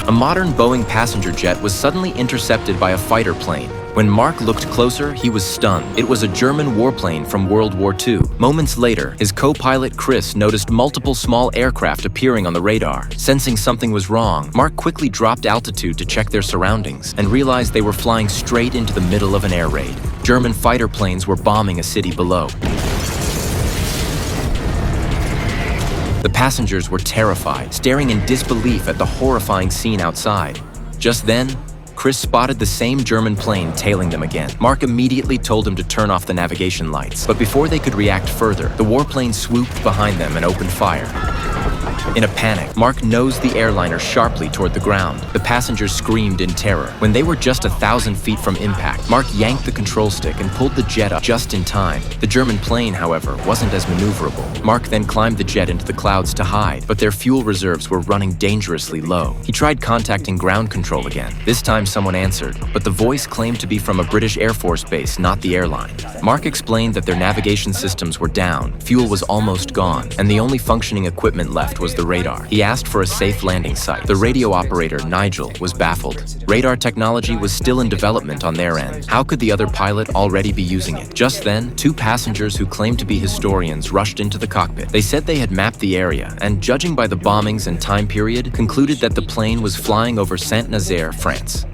A modern Boeing passenger jet was suddenly intercepted by a fighter plane. When Mark looked closer, he was stunned. It was a German warplane from World War II. Moments later, his co-pilot Chris noticed multiple small aircraft appearing on the radar. Sensing something was wrong, Mark quickly dropped altitude to check their surroundings and realized they were flying straight into the middle of an air raid. German fighter planes were bombing a city below. The passengers were terrified, staring in disbelief at the horrifying scene outside. Just then, Chris spotted the same German plane tailing them again. Mark immediately told him to turn off the navigation lights, but before they could react further, the warplane swooped behind them and opened fire. In a panic, Mark nosed the airliner sharply toward the ground. The passengers screamed in terror. When they were just 1,000 feet from impact, Mark yanked the control stick and pulled the jet up just in time. The German plane, however, wasn't as maneuverable. Mark then climbed the jet into the clouds to hide, but their fuel reserves were running dangerously low. He tried contacting ground control again. This time someone answered, but the voice claimed to be from a British Air Force base, not the airline. Mark explained that their navigation systems were down, fuel was almost gone, and the only functioning equipment left was the radar. He asked for a safe landing site. The radio operator, Nigel, was baffled. Radar technology was still in development on their end. How could the other pilot already be using it? Just then, two passengers who claimed to be historians rushed into the cockpit. They said they had mapped the area and, judging by the bombings and time period, concluded that the plane was flying over Saint-Nazaire, France,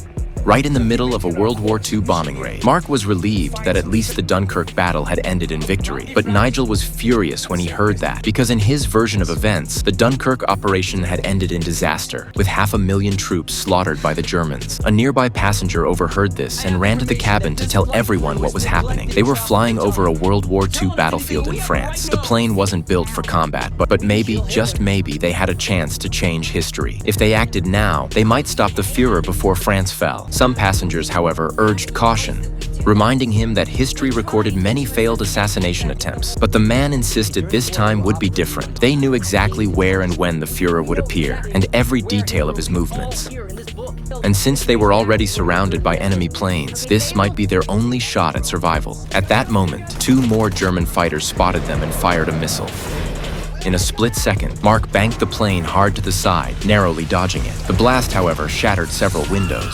right in the middle of a World War II bombing raid. Mark was relieved that at least the Dunkirk battle had ended in victory, but Nigel was furious when he heard that, because in his version of events, the Dunkirk operation had ended in disaster, with 500,000 troops slaughtered by the Germans. A nearby passenger overheard this and ran to the cabin to tell everyone what was happening. They were flying over a World War II battlefield in France. The plane wasn't built for combat, but maybe, just maybe, they had a chance to change history. If they acted now, they might stop the Führer before France fell. Some passengers, however, urged caution, reminding him that history recorded many failed assassination attempts. But the man insisted this time would be different. They knew exactly where and when the Führer would appear, and every detail of his movements. And since they were already surrounded by enemy planes, this might be their only shot at survival. At that moment, two more German fighters spotted them and fired a missile. In a split second, Mark banked the plane hard to the side, narrowly dodging it. The blast, however, shattered several windows.